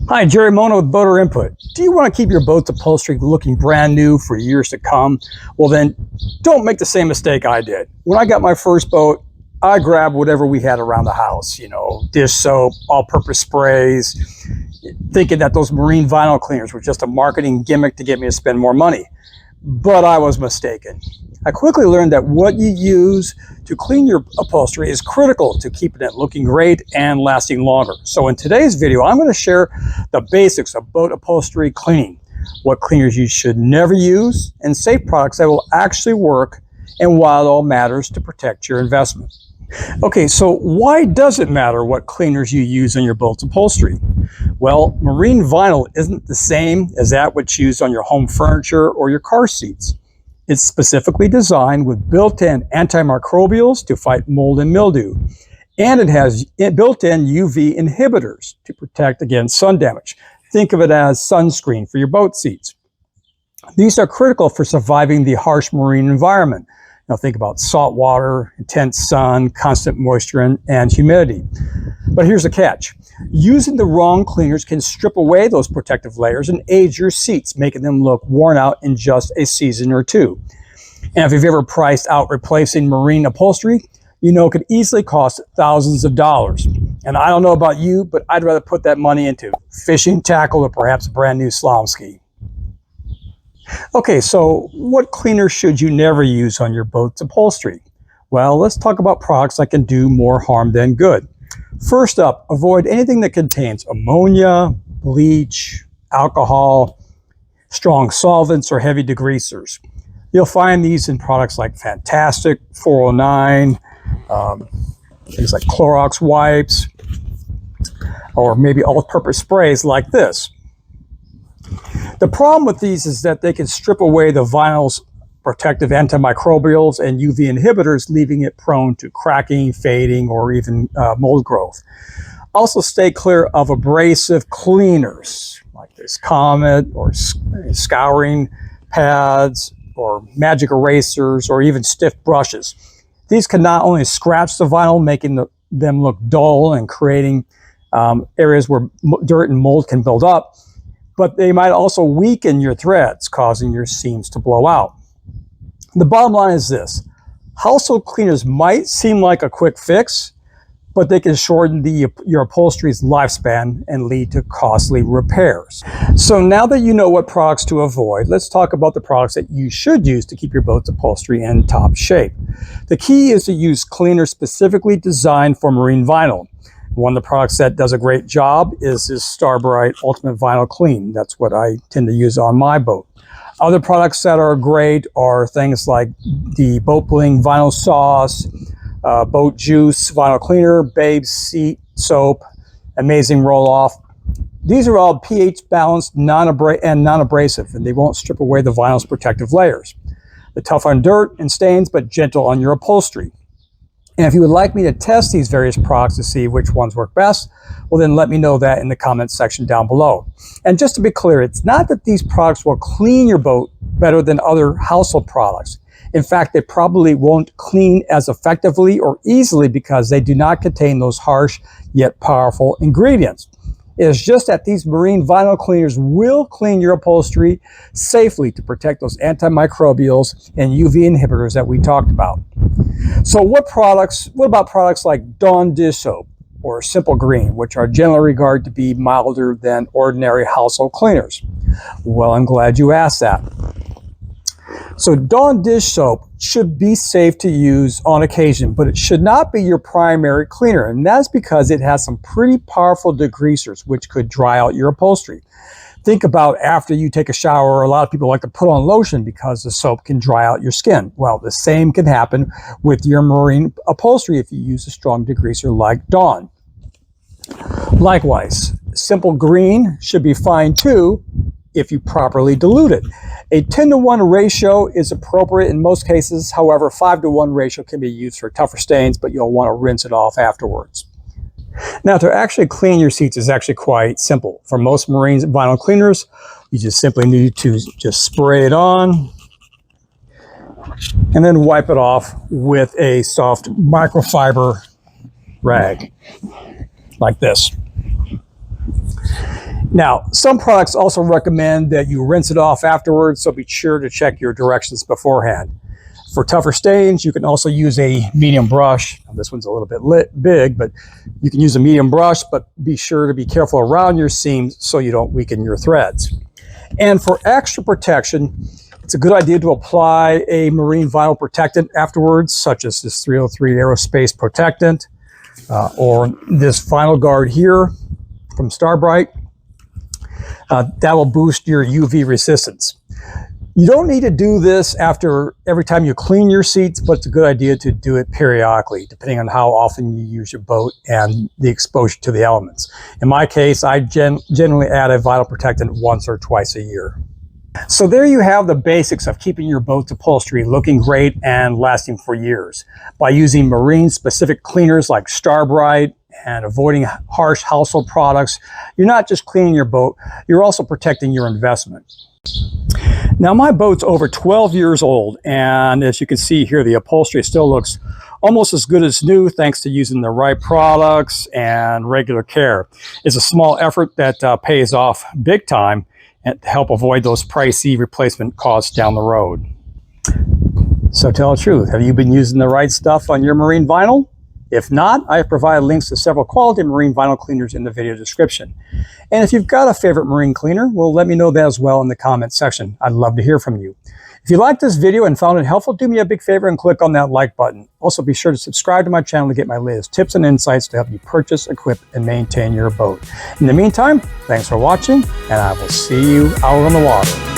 Hi, Jerry Mona with Boater Input. Do you want to keep your boat's upholstery looking brand new for years to come? Well then, don't make the same mistake I did. When I got my first boat, I grabbed whatever we had around the house, dish soap, all-purpose sprays, thinking that those marine vinyl cleaners were just a marketing gimmick to get me to spend more money. But I was mistaken. I quickly learned that what you use to clean your upholstery is critical to keeping it looking great and lasting longer. So in today's video, I'm going to share the basics of boat upholstery cleaning, what cleaners you should never use, and safe products that will actually work, and why it all matters to protect your investment. Okay, so why does it matter what cleaners you use on your boat's upholstery? Well, marine vinyl isn't the same as that which used on your home furniture or your car seats. It's specifically designed with built-in antimicrobials to fight mold and mildew. And it has built-in UV inhibitors to protect against sun damage. Think of it as sunscreen for your boat seats. These are critical for surviving the harsh marine environment. Now think about salt water, intense sun, constant moisture, and humidity. But here's the catch. Using the wrong cleaners can strip away those protective layers and age your seats, making them look worn out in just a season or two. And if you've ever priced out replacing marine upholstery, you know it could easily cost thousands of dollars. And I don't know about you, but I'd rather put that money into fishing tackle or perhaps a brand new slalom ski. Okay, so what cleaner should you never use on your boat's upholstery? Well, let's talk about products that can do more harm than good. First up, avoid anything that contains ammonia, bleach, alcohol, strong solvents, or heavy degreasers. You'll find these in products like Fantastic, 409, things like Clorox wipes, or maybe all-purpose sprays like this. The problem with these is that they can strip away the vinyl's protective antimicrobials and UV inhibitors, leaving it prone to cracking, fading, or even mold growth. Also stay clear of abrasive cleaners like this Comet or scouring pads or magic erasers or even stiff brushes. These can not only scratch the vinyl, making them look dull and creating areas where dirt and mold can build up, but they might also weaken your threads, causing your seams to blow out. The bottom line is this: household cleaners might seem like a quick fix, but they can shorten your upholstery's lifespan and lead to costly repairs. So now that you know what products to avoid, let's talk about the products that you should use to keep your boat's upholstery in top shape. The key is to use cleaners specifically designed for marine vinyl. One of the products that does a great job is this Starbright Ultimate Vinyl Clean. That's what I tend to use on my boat. Other products that are great are things like the Boat Bling Vinyl Sauce, Boat Juice Vinyl Cleaner, Babe's Seat Soap, Amazing Roll Off. These are all pH balanced and non-abrasive, and they won't strip away the vinyl's protective layers. They're tough on dirt and stains, but gentle on your upholstery. And if you would like me to test these various products to see which ones work best, well then let me know that in the comments section down below. And just to be clear, it's not that these products will clean your boat better than other household products. In fact, they probably won't clean as effectively or easily because they do not contain those harsh yet powerful ingredients. It's just that these marine vinyl cleaners will clean your upholstery safely to protect those antimicrobials and UV inhibitors that we talked about. So what about products like Dawn dish soap or Simple Green, which are generally regarded to be milder than ordinary household cleaners? Well, I'm glad you asked that. So Dawn dish soap should be safe to use on occasion, but it should not be your primary cleaner. And that's because it has some pretty powerful degreasers which could dry out your upholstery. Think about after you take a shower, a lot of people like to put on lotion because the soap can dry out your skin. Well, the same can happen with your marine upholstery if you use a strong degreaser like Dawn. Likewise, Simple Green should be fine too if you properly dilute it. A 10-to-1 ratio is appropriate in most cases. However, 5-to-1 ratio can be used for tougher stains, but you'll want to rinse it off afterwards. Now, to actually clean your seats is actually quite simple. For most marine vinyl cleaners, you just simply need to just spray it on and then wipe it off with a soft microfiber rag like this. Now, some products also recommend that you rinse it off afterwards, so be sure to check your directions beforehand. For tougher stains, you can also use a medium brush. Now, this one's a little bit big, but you can use a medium brush, but be sure to be careful around your seams so you don't weaken your threads. And for extra protection, it's a good idea to apply a marine vinyl protectant afterwards, such as this 303 Aerospace Protectant, or this Vinyl Guard here from Starbright. That will boost your UV resistance. You don't need to do this after every time you clean your seats, but it's a good idea to do it periodically, depending on how often you use your boat and the exposure to the elements. In my case, I generally add a vinyl protectant once or twice a year. So there you have the basics of keeping your boat's upholstery looking great and lasting for years. By using marine-specific cleaners like Starbright and avoiding harsh household products, you're not just cleaning your boat, you're also protecting your investment. Now, my boat's over 12 years old, and as you can see here, the upholstery still looks almost as good as new thanks to using the right products and regular care. It's a small effort that pays off big time and to help avoid those pricey replacement costs down the road. So tell the truth, have you been using the right stuff on your marine vinyl? If not, I have provided links to several quality marine vinyl cleaners in the video description. And if you've got a favorite marine cleaner, well, let me know that as well in the comments section. I'd love to hear from you. If you liked this video and found it helpful, do me a big favor and click on that like button. Also, be sure to subscribe to my channel to get my latest tips and insights to help you purchase, equip, and maintain your boat. In the meantime, thanks for watching, and I will see you out on the water.